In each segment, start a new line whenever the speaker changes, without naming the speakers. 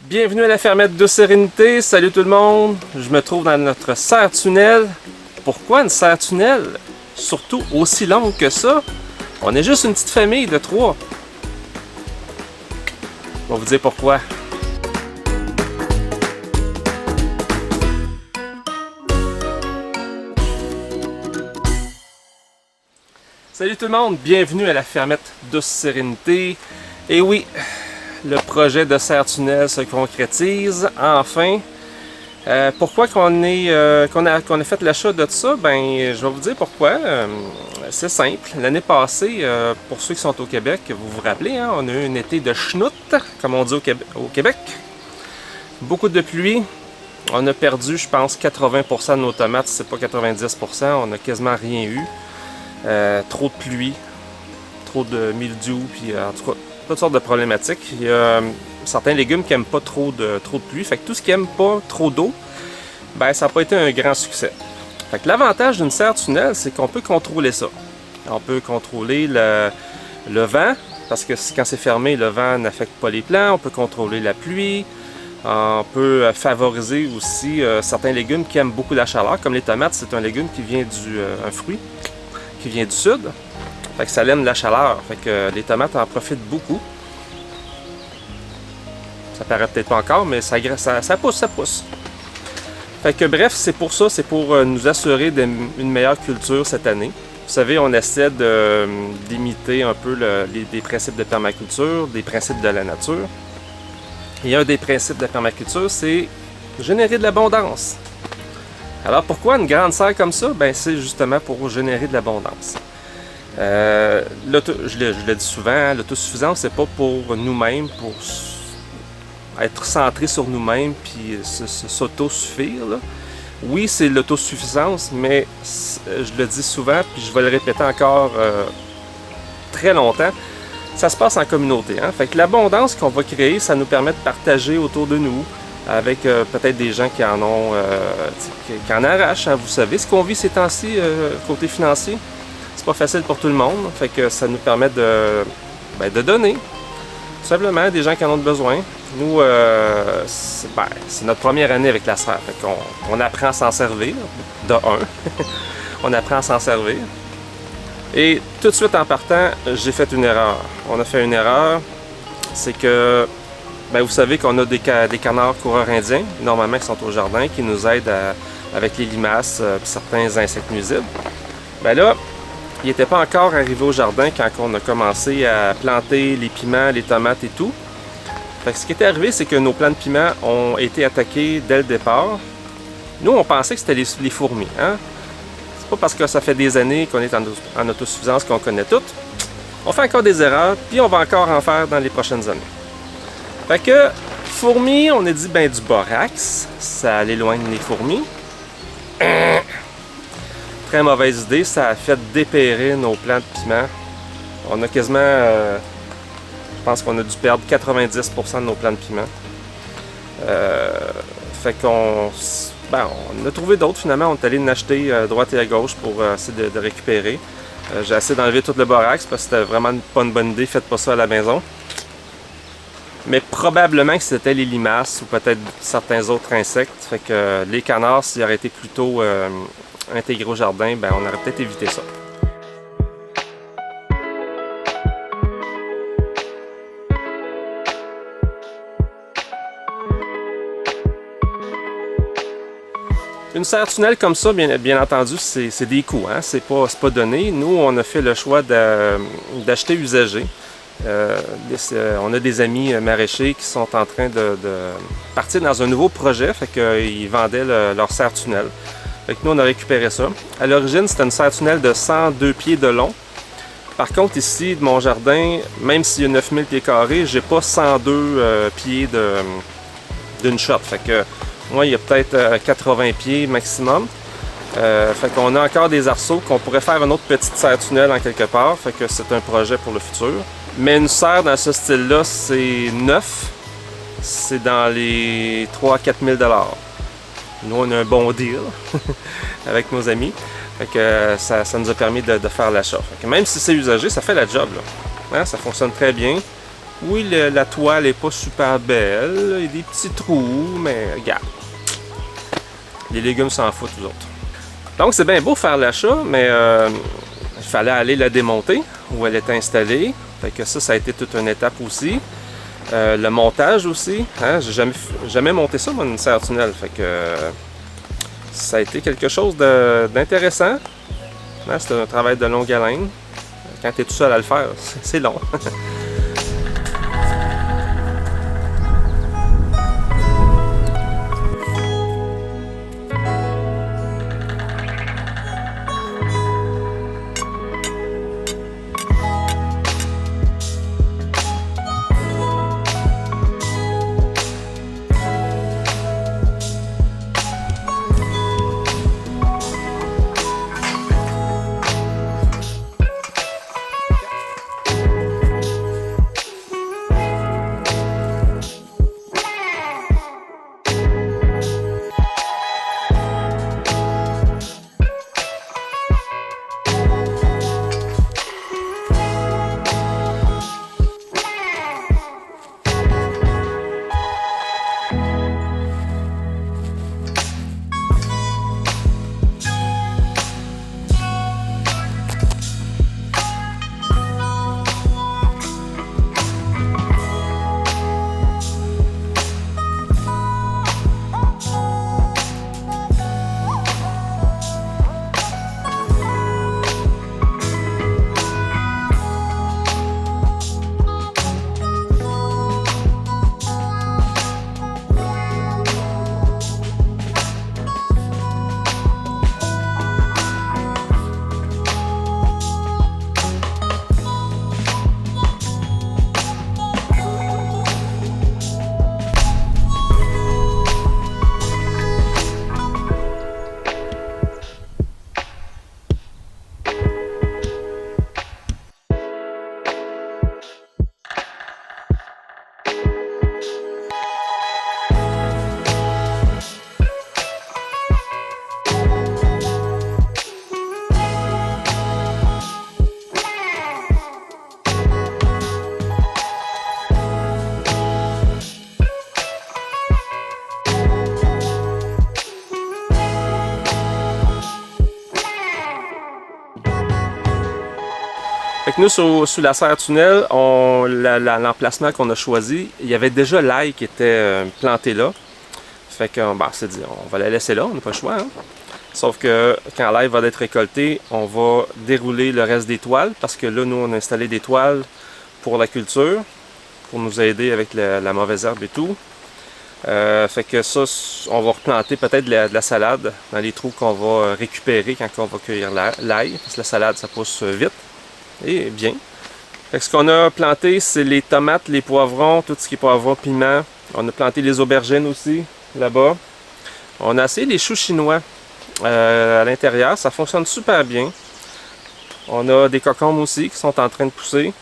Bienvenue à la fermette de Sérénité, salut tout le monde, je me trouve dans notre serre-tunnel. Pourquoi une serre-tunnel? Surtout aussi longue que ça? On est juste une petite famille de 3. On va vous dire pourquoi. Salut tout le monde, bienvenue à la fermette de Sérénité. Et oui, le projet de serre-tunnel se concrétise, enfin. Pourquoi qu'on a fait l'achat de ça? Ben, je vais vous dire pourquoi. C'est simple. L'année passée, pour ceux qui sont au Québec, vous vous rappelez, hein, on a eu un été de schnout, comme on dit au Québec. Beaucoup de pluie. On a perdu, je pense, 80% de nos tomates, c'est pas 90%. On n'a quasiment rien eu. Trop de pluie, trop de mildiou, puis en tout cas, toutes sortes de problématiques. Il y a certains légumes qui n'aiment pas trop de pluie, fait que tout ce qui n'aime pas trop d'eau, ben ça n'a pas été un grand succès. Fait que l'avantage d'une serre-tunnel, c'est qu'on peut contrôler ça. On peut contrôler le vent, parce que quand c'est fermé, le vent n'affecte pas les plants. On peut contrôler la pluie. On peut favoriser aussi certains légumes qui aiment beaucoup la chaleur, comme les tomates, c'est un légume qui vient un fruit qui vient du sud. Fait que ça aime la chaleur. Fait que les tomates en profitent beaucoup. Ça paraît peut-être pas encore, mais ça pousse, ça pousse. Fait que bref, c'est pour ça, c'est pour nous assurer d'une meilleure culture cette année. Vous savez, on essaie d'imiter un peu des principes de permaculture, des principes de la nature. Et un des principes de permaculture, c'est générer de l'abondance. Alors pourquoi une grande serre comme ça? Ben c'est justement pour générer de l'abondance. Je le dis souvent, l'autosuffisance, c'est pas pour nous-mêmes, pour être centré sur nous-mêmes puis s'autosuffire. Oui, c'est l'autosuffisance, mais je le dis souvent, puis je vais le répéter encore très longtemps, ça se passe en communauté. Hein? Fait que l'abondance qu'on va créer, ça nous permet de partager autour de nous, avec peut-être des gens qui en ont, qui en arrachent. Hein? Vous savez ce qu'on vit ces temps-ci, côté financier. C'est pas facile pour tout le monde, fait que ça nous permet de donner, tout simplement, des gens qui en ont besoin. Nous, c'est notre première année avec la serre, fait qu'on apprend à s'en servir, de un, on apprend à s'en servir. Et tout de suite en partant, j'ai fait une erreur. On a fait une erreur, c'est que, vous savez qu'on a des canards coureurs indiens, normalement qui sont au jardin, qui nous aident avec les limaces et certains insectes nuisibles. Ben là, il n'était pas encore arrivé au jardin quand on a commencé à planter les piments, les tomates et tout. Fait que ce qui était arrivé, c'est que nos plants de piments ont été attaqués dès le départ. Nous, on pensait que c'était les fourmis. Hein? C'est pas parce que ça fait des années qu'on est en autosuffisance qu'on connaît tout. On fait encore des erreurs, puis on va encore en faire dans les prochaines années. Fait que, fourmis, on a dit du borax, ça l'éloigne les fourmis. Très mauvaise idée, ça a fait dépérir nos plants de piment. On a quasiment, je pense qu'on a dû perdre 90% de nos plants de piment. Fait qu'on on a trouvé d'autres finalement, on est allé en acheter à droite et à gauche pour essayer de récupérer. J'ai essayé d'enlever tout le borax parce que c'était vraiment pas une bonne idée, faites pas ça à la maison. Mais probablement que c'était les limaces ou peut-être certains autres insectes. Fait que les canards, s'ils auraient été plutôt intégrés au jardin, on aurait peut-être évité ça. Une serre-tunnel comme ça, bien entendu, c'est des coûts, hein? C'est pas donné. Nous, on a fait le choix d'acheter usagé. On a des amis maraîchers qui sont en train de partir dans un nouveau projet, fait qu'ils vendaient leur serre-tunnel. Fait que nous, on a récupéré ça. À l'origine, c'était une serre-tunnel de 102 pieds de long. Par contre, ici, de mon jardin, même s'il y a 9000 pieds carrés, j'ai pas 102 pieds d'une shot. Fait que moi, il y a peut-être 80 pieds maximum. Fait qu'on a encore des arceaux qu'on pourrait faire une autre petite serre-tunnel en quelque part. Fait que c'est un projet pour le futur. Mais une serre dans ce style-là, c'est neuf. C'est dans les 3 000 à 4 000 $. Nous, on a un bon deal avec nos amis. Fait que ça nous a permis de faire l'achat. Même si c'est usagé, ça fait la job. Là. Hein? Ça fonctionne très bien. Oui, la toile n'est pas super belle, il y a des petits trous, mais regarde. Les légumes s'en foutent, eux autres. Donc, c'est bien beau faire l'achat, mais il fallait aller la démonter où elle était installée. Fait que ça a été toute une étape aussi. Le montage aussi. Hein? J'ai jamais monté ça, moi, une serre tunnel. Fait que ça a été quelque chose d'intéressant. Hein? C'est un travail de longue haleine. Quand tu es tout seul à le faire, c'est long. Fait que nous, sous la serre tunnel, l'emplacement qu'on a choisi, il y avait déjà l'ail qui était planté là. Fait qu'on s'est dit, on va la laisser là, on n'a pas le choix. Hein? Sauf que quand l'ail va être récolté, on va dérouler le reste des toiles, parce que là, nous, on a installé des toiles pour la culture, pour nous aider avec la mauvaise herbe et tout. Fait que ça, on va replanter peut-être de la salade dans les trous qu'on va récupérer quand on va cueillir l'ail, parce que la salade, ça pousse vite. Et bien. Fait que ce qu'on a planté, c'est les tomates, les poivrons, tout ce qui est poivron, piment. On a planté les aubergines aussi, là-bas. On a essayé les choux chinois à l'intérieur. Ça fonctionne super bien. On a des cocombes aussi qui sont en train de pousser.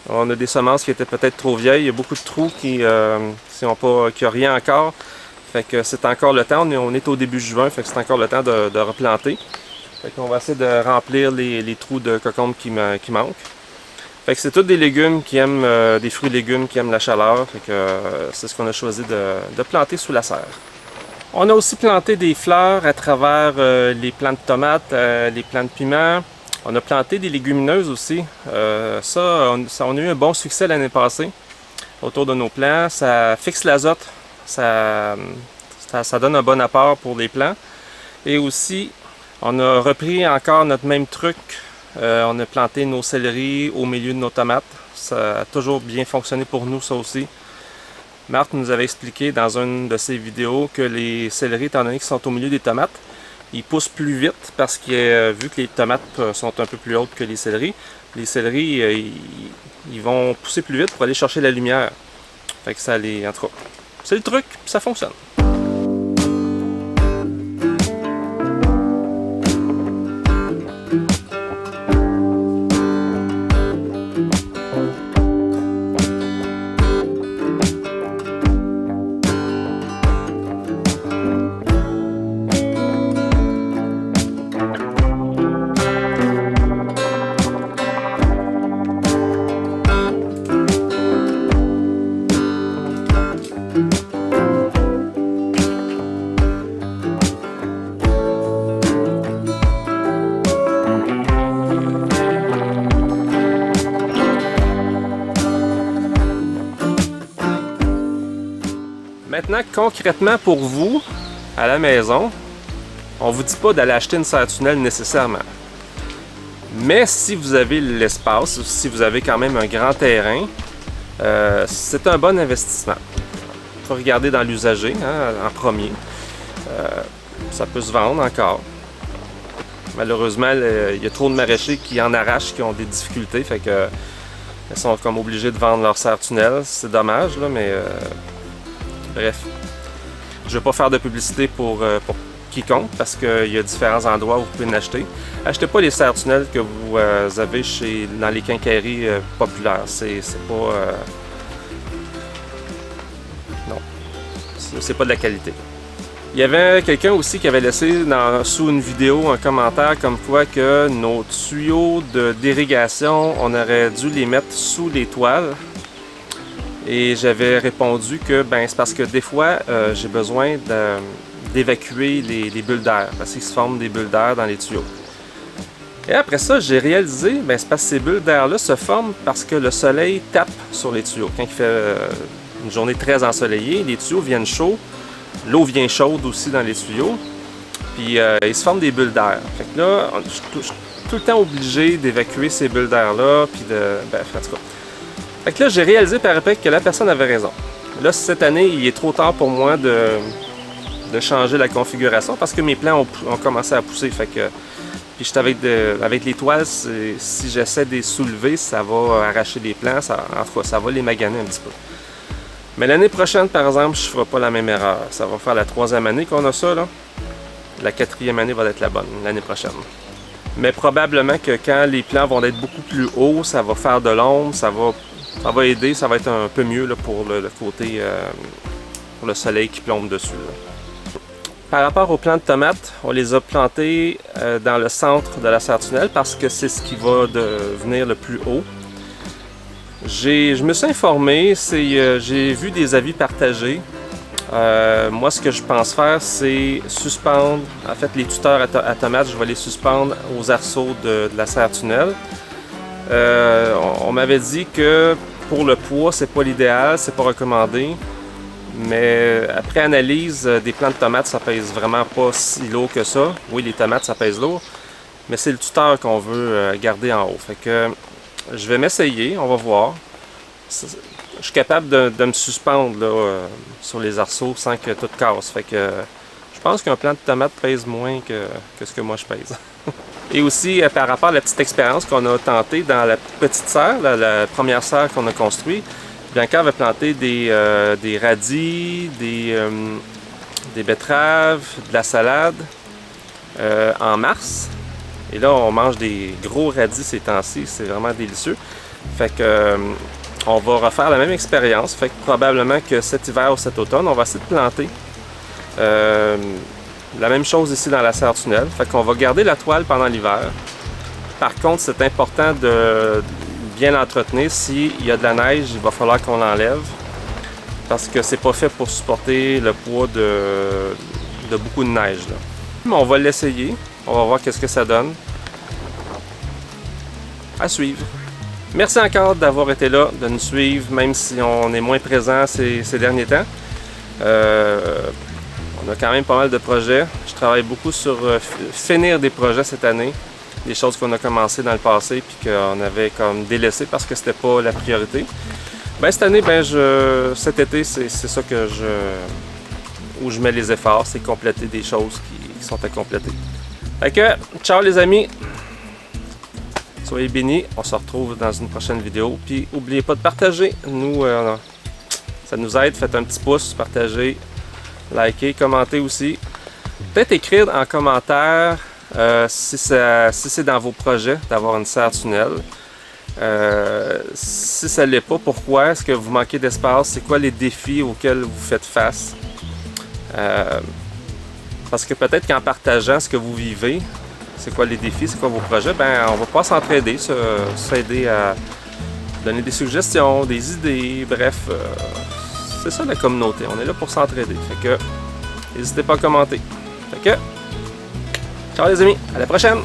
On a des semences qui étaient peut-être trop vieilles. Il y a beaucoup de trous qui n'ont rien encore. Fait que c'est encore le temps. On est au début juin, fait que c'est encore le temps de replanter. Fait qu'on va essayer de remplir les trous de cocombes qui manquent. Fait que c'est tous des légumes qui aiment, des fruits et légumes qui aiment la chaleur. Fait que c'est ce qu'on a choisi de planter sous la serre. On a aussi planté des fleurs à travers les plants de tomates, les plants de piment. On a planté des légumineuses aussi. On a eu un bon succès l'année passée autour de nos plants. Ça fixe l'azote. Ça donne un bon apport pour les plants. Et aussi, on a repris encore notre même truc. On a planté nos céleris au milieu de nos tomates. Ça a toujours bien fonctionné pour nous, ça aussi. Marthe nous avait expliqué dans une de ses vidéos que les céleris, étant donné qu'ils sont au milieu des tomates, ils poussent plus vite parce que vu que les tomates sont un peu plus hautes que les céleris ils vont pousser plus vite pour aller chercher la lumière. Fait que ça les... En tout cas, c'est le truc, ça fonctionne. Maintenant, concrètement pour vous, à la maison, on ne vous dit pas d'aller acheter une serre tunnel nécessairement. Mais si vous avez l'espace, si vous avez quand même un grand terrain, c'est un bon investissement. Il faut regarder dans l'usager en premier. Ça peut se vendre encore. Malheureusement, il y a trop de maraîchers qui en arrachent, qui ont des difficultés. Fait que ils sont comme obligés de vendre leur serre tunnel. C'est dommage, là, mais bref. Je ne vais pas faire de publicité pour quiconque parce qu'il y a différents endroits où vous pouvez l'acheter. Achetez pas les serres tunnels que vous avez dans les quincailleries populaires. C'est pas... non. C'est pas de la qualité. Il y avait quelqu'un aussi qui avait laissé sous une vidéo un commentaire comme quoi que nos tuyaux d'irrigation, on aurait dû les mettre sous les toiles. Et j'avais répondu que c'est parce que des fois, j'ai besoin d'évacuer les bulles d'air, parce qu'il se forme des bulles d'air dans les tuyaux. Et après ça, j'ai réalisé, c'est parce que ces bulles d'air-là se forment parce que le soleil tape sur les tuyaux. Quand il fait une journée très ensoleillée, les tuyaux viennent chauds. L'eau vient chaude aussi dans les tuyaux, puis il se forme des bulles d'air. Fait que là, je suis tout le temps obligé d'évacuer ces bulles d'air-là, puis en tout cas. Fait que là, j'ai réalisé par après que la personne avait raison. Là, cette année, il est trop tard pour moi de changer la configuration parce que mes plants ont commencé à pousser. Fait que, puis j'étais avec les toiles, si j'essaie de les soulever, ça va arracher les plants, en tout cas, ça va les maganer un petit peu. Mais l'année prochaine, par exemple, je ne ferai pas la même erreur. Ça va faire la 3e année qu'on a ça, là. La 4e année va être la bonne, l'année prochaine. Mais probablement que quand les plants vont être beaucoup plus hauts, ça va faire de l'ombre, ça va aider, ça va être un peu mieux là, pour le côté, pour le soleil qui plombe dessus. Là. Par rapport aux plants de tomates, on les a plantés dans le centre de la serre tunnel parce que c'est ce qui va devenir le plus haut. Je me suis informé, j'ai vu des avis partagés. Moi, ce que je pense faire, c'est suspendre, en fait, les tuteurs à tomates, je vais les suspendre aux arceaux de la serre tunnel. On m'avait dit que pour le poids, c'est pas l'idéal, c'est pas recommandé. Mais après analyse, des plants de tomates, ça pèse vraiment pas si lourd que ça. Oui, les tomates, ça pèse lourd, mais c'est le tuteur qu'on veut garder en haut. Fait que je vais m'essayer, on va voir. Je suis capable de me suspendre là, sur les arceaux sans que tout casse. Fait que je pense qu'un plant de tomate pèse moins que ce que moi je pèse. Et aussi, par rapport à la petite expérience qu'on a tentée dans la petite serre, la première serre qu'on a construite, Bianca avait planté des radis, des betteraves, de la salade en mars. Et là, on mange des gros radis ces temps-ci, c'est vraiment délicieux. Fait que on va refaire la même expérience. Fait que probablement que cet hiver ou cet automne, on va essayer de planter. La même chose ici dans la serre tunnel. Fait qu'on va garder la toile pendant l'hiver. Par contre, c'est important de bien l'entretenir. S'il y a de la neige, il va falloir qu'on l'enlève. Parce que c'est pas fait pour supporter le poids de beaucoup de neige. Là. Mais on va l'essayer. On va voir qu'est-ce que ça donne. À suivre. Merci encore d'avoir été là, de nous suivre, même si on est moins présent ces derniers temps. On a quand même pas mal de projets. Je travaille beaucoup sur finir des projets cette année. Des choses qu'on a commencé dans le passé puis qu'on avait comme délaissé parce que c'était pas la priorité. Cette année, cet été, c'est ça où je mets les efforts, c'est compléter des choses qui sont à compléter. Fait que, ciao les amis! Soyez bénis, on se retrouve dans une prochaine vidéo. Puis n'oubliez pas de partager, ça nous aide, faites un petit pouce, partagez, likez, commentez aussi. Peut-être écrire en commentaire si c'est dans vos projets d'avoir une serre tunnel. Si ça ne l'est pas, pourquoi? Est-ce que vous manquez d'espace? C'est quoi les défis auxquels vous faites face? Parce que peut-être qu'en partageant ce que vous vivez, c'est quoi les défis, c'est quoi vos projets, on va pouvoir s'entraider, s'aider à donner des suggestions, des idées, bref, c'est ça la communauté, on est là pour s'entraider, fait que n'hésitez pas à commenter. Fait que, ciao les amis, à la prochaine!